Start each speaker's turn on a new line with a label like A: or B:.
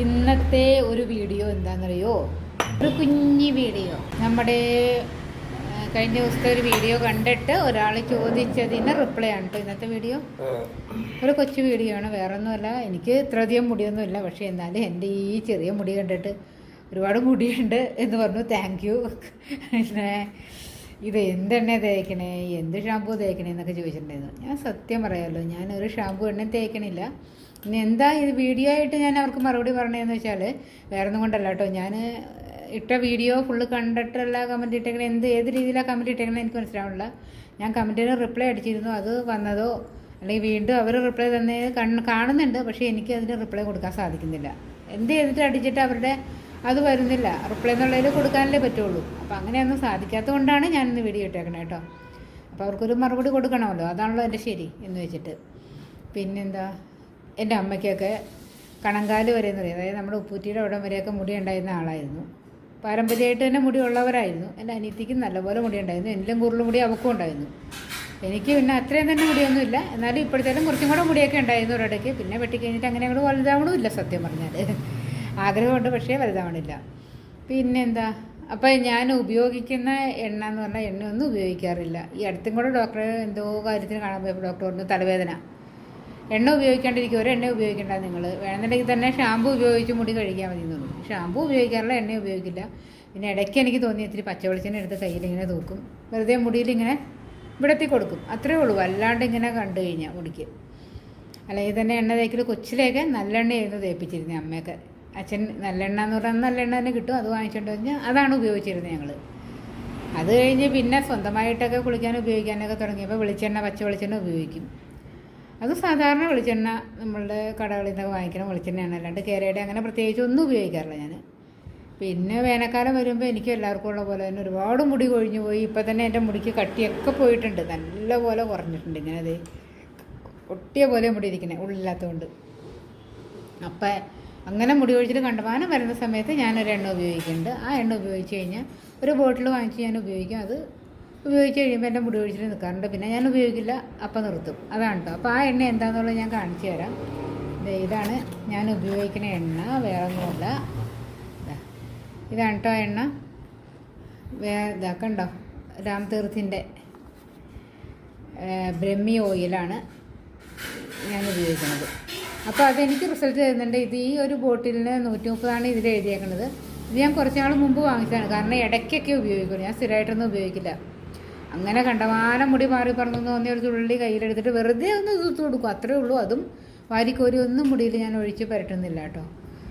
A: ഇന്നത്തെ ഒരു വീഡിയോ എന്താണെന്നറിയോ? ഒരു കുഞ്ഞി വീഡിയോ. നമ്മുടെ കഴിഞ്ഞ ദിവസത്തെ ഒരു വീഡിയോ കണ്ടിട്ട് ഒരാൾ ചോദിച്ചതിന് റിപ്ലൈ ആണ് കേട്ടോ ഇന്നത്തെ വീഡിയോ. ഒരു കൊച്ചു വീഡിയോ ആണ്, വേറെ ഒന്നുമല്ല. എനിക്ക് ഇത്രയധികം മുടിയൊന്നുമില്ല, പക്ഷേ എന്നാലും എൻ്റെ ഈ ചെറിയ മുടി കണ്ടിട്ട് ഒരുപാട് മുടിയുണ്ട് എന്ന് പറഞ്ഞു. Thank you. പിന്നെ ഇത് എന്തെണ്ണ തേക്കണേ, എന്ത് ഷാമ്പൂ തേക്കണേ എന്നൊക്കെ ചോദിച്ചിട്ടുണ്ടായിരുന്നു. ഞാൻ സത്യം പറയാമല്ലോ, ഞാൻ ഒരു ഷാമ്പൂ എണ്ണ തേക്കണില്ല. ഇനി എന്താ ഇത് വീഡിയോ ആയിട്ട് ഞാൻ അവർക്ക് മറുപടി പറഞ്ഞതെന്ന് വെച്ചാൽ വേറെ ഒന്നും കൊണ്ടല്ല കേട്ടോ. ഞാൻ ഇട്ട വീഡിയോ ഫുള്ള് കണ്ടിട്ടല്ല കമൻറ്റ് ഇട്ടേക്കണേ. ഏത് രീതിയിലാണ് കമൻറ്റ് ഇട്ടേക്കണേ എനിക്ക് മനസ്സിലാവില്ല. ഞാൻ കമൻറ്റിന് റിപ്ലൈ അടിച്ചിരുന്നു, അത് വന്നതോ അല്ലെങ്കിൽ വീണ്ടും അവർ റിപ്ലൈ തന്നെ കാണുന്നുണ്ട്, പക്ഷേ എനിക്ക് അതിന് റിപ്ലൈ കൊടുക്കാൻ സാധിക്കുന്നില്ല. എന്ത് ചെയ്തിട്ട് അടിച്ചിട്ട് അവരുടെ അത് വരുന്നില്ല, റിപ്ലൈ എന്നുള്ളതിൽ കൊടുക്കാനല്ലേ പറ്റുള്ളൂ. അപ്പോൾ അങ്ങനെയൊന്നും സാധിക്കാത്തത് കൊണ്ടാണ് ഞാനിന്ന് വീഡിയോ ഇട്ടേക്കണേ കേട്ടോ. അപ്പോൾ അവർക്കൊരു മറുപടി കൊടുക്കണമല്ലോ, അതാണല്ലോ എൻ്റെ ശരി എന്ന് വെച്ചിട്ട്. പിന്നെന്താ, എൻ്റെ അമ്മയ്ക്കൊക്കെ കണങ്കാല് വരെ എന്ന് പറയും, അതായത് നമ്മുടെ ഉപ്പൂറ്റിയുടെ അവിടം വരെയൊക്കെ മുടി ഉണ്ടായിരുന്ന ആളായിരുന്നു. പാരമ്പര്യമായിട്ട് തന്നെ മുടി ഉള്ളവരായിരുന്നു. എൻ്റെ അനിയത്തിക്ക് നല്ലപോലെ മുടി ഉണ്ടായിരുന്നു, എന്നിലും കൂടുതൽ മുടി അവൾക്കും ഉണ്ടായിരുന്നു. എനിക്ക് പിന്നെ അത്രയും തന്നെ മുടിയൊന്നുമില്ല, എന്നാലും ഇപ്പോഴത്തേലും കുറച്ചും കൂടെ മുടിയൊക്കെ ഉണ്ടായിരുന്നു ഒരിടയ്ക്ക്. പിന്നെ വെട്ടിക്കഴിഞ്ഞിട്ട് അങ്ങനെ അങ്ങോട്ട് വലുതാവണമില്ല സത്യം പറഞ്ഞാൽ. ആഗ്രഹമുണ്ട്, പക്ഷേ വലുതാവണില്ല. പിന്നെന്താ, അപ്പോൾ ഞാൻ ഉപയോഗിക്കുന്ന എണ്ണ എന്ന് പറഞ്ഞാൽ എണ്ണയൊന്നും ഉപയോഗിക്കാറില്ല. ഈ അടുത്തും കൂടെ ഡോക്ടറെ എന്തോ കാര്യത്തിന് കാണാൻ പോയപ്പോൾ ഡോക്ടർ പറഞ്ഞു തലവേദന, എണ്ണ ഉപയോഗിക്കാണ്ടിരിക്കും, ഒരു എണ്ണ ഉപയോഗിക്കേണ്ട നിങ്ങൾ, വേണമെന്നുണ്ടെങ്കിൽ തന്നെ ഷാമ്പൂ ഉപയോഗിച്ച് മുടി കഴുകിയാൽ മതി എന്ന് തോന്നുന്നു. ഷാമ്പൂ ഉപയോഗിക്കാറില്ല, എണ്ണ ഉപയോഗിക്കില്ല. പിന്നെ ഇടയ്ക്ക് എനിക്ക് തോന്നി ഇത്തിരി പച്ചവെളിച്ചെണ്ണ എടുത്ത് കയ്യിലിങ്ങനെ തൂക്കും, വെറുതെ മുടിയിലിങ്ങനെ ഇവിടെത്തി കൊടുക്കും, അത്രയേ ഉള്ളൂ. അല്ലാണ്ട് ഇങ്ങനെ കണ്ടു കഴിഞ്ഞാൽ മുടിക്ക്. അല്ലെങ്കിൽ തന്നെ എണ്ണ തേക്കൽ കൊച്ചിലേക്ക് നല്ലെണ്ണയായിരുന്നു തേപ്പിച്ചിരുന്നത് അമ്മയൊക്കെ. അച്ഛൻ നല്ലെണ്ണ എന്ന് പറഞ്ഞാൽ നല്ലെണ്ണ തന്നെ കിട്ടും, അത് വാങ്ങിച്ചുകൊണ്ട് കഴിഞ്ഞാൽ അതാണ് ഉപയോഗിച്ചിരുന്നത് ഞങ്ങൾ. അത് കഴിഞ്ഞ് പിന്നെ സ്വന്തമായിട്ടൊക്കെ കുളിക്കാനും ഉപയോഗിക്കാനൊക്കെ തുടങ്ങിയപ്പോൾ വെളിച്ചെണ്ണ, പച്ച വെളിച്ചെണ്ണ ഉപയോഗിക്കും. അത് സാധാരണ വെളിച്ചെണ്ണ നമ്മളുടെ കടകളിൽ നിന്നൊക്കെ വാങ്ങിക്കണം വെളിച്ചെണ്ണയാണ്, അല്ലാണ്ട് കേരയുടെ അങ്ങനെ പ്രത്യേകിച്ച് ഒന്നും ഉപയോഗിക്കാറില്ല ഞാൻ. പിന്നെ വേനൽക്കാലം വരുമ്പോൾ എനിക്ക് എല്ലാവർക്കും ഉള്ള പോലെ തന്നെ ഒരുപാട് മുടി കൊഴിഞ്ഞു പോയി. ഇപ്പോൾ തന്നെ എൻ്റെ മുടിക്ക് കട്ടിയൊക്കെ പോയിട്ടുണ്ട്, നല്ല പോലെ കുറഞ്ഞിട്ടുണ്ട്. ഇങ്ങനെ അത് ഒട്ടിയ പോലെ മുടി ഇരിക്കണേ ഉള്ളില്ലാത്തതുകൊണ്ട്. അപ്പം അങ്ങനെ മുടി കൊഴിച്ചിൽ കണ്ടമാനം വരുന്ന സമയത്ത് ഞാനൊരു എണ്ണ ഉപയോഗിക്കുന്നുണ്ട്. ആ എണ്ണ ഉപയോഗിച്ച് കഴിഞ്ഞാൽ ഒരു ബോട്ടിൽ വാങ്ങിച്ച് ഞാൻ ഉപയോഗിക്കും. അത് ഉപയോഗിച്ച് കഴിയുമ്പോൾ എൻ്റെ മുടി കൊഴിച്ചിൽ നിൽക്കാറുണ്ട്. പിന്നെ ഞാൻ ഉപയോഗിക്കില്ല, അപ്പം നിർത്തും. അതാണ് കേട്ടോ. അപ്പോൾ ആ എണ്ണ എന്താണെന്നുള്ളത് ഞാൻ കാണിച്ചു തരാം. ഇതാണ് ഞാൻ ഉപയോഗിക്കുന്ന എണ്ണ, വേറെ ഒന്നുമില്ല. ഇതാണ് കേട്ടോ എണ്ണ. ഇതാക്കണ്ടോ, രാം തീർത്ഥിൻ്റെ ബ്രഹ്മി ഓയിലാണ് ഞാൻ ഉപയോഗിക്കുന്നത്. അപ്പോൾ അതെനിക്ക് റിസൾട്ട് തരുന്നുണ്ട്. ഇത് ഈ ഒരു ബോട്ടിലിന് 130 ഇതിൽ എഴുതിയേക്കുന്നത്. ഇത് ഞാൻ കുറച്ച് നാൾ മുമ്പ് വാങ്ങിച്ചതാണ്, കാരണം ഇടയ്ക്കൊക്കെ ഉപയോഗിക്കുള്ളൂ, ഞാൻ സ്ഥിരമായിട്ടൊന്നും ഉപയോഗിക്കില്ല. അങ്ങനെ കണ്ടമാനം മുടി മാറി പറഞ്ഞു തോന്നിയ ഒരു തുള്ളി കയ്യിലെടുത്തിട്ട് വെറുതെ ഒന്ന് തൂത്ത് കൊടുക്കും, അത്രേ ഉള്ളൂ. അതും വാരിക്കോരി ഒന്നും മുടിയിൽ ഞാൻ ഒഴിച്ച് പരട്ടുന്നില്ല കേട്ടോ.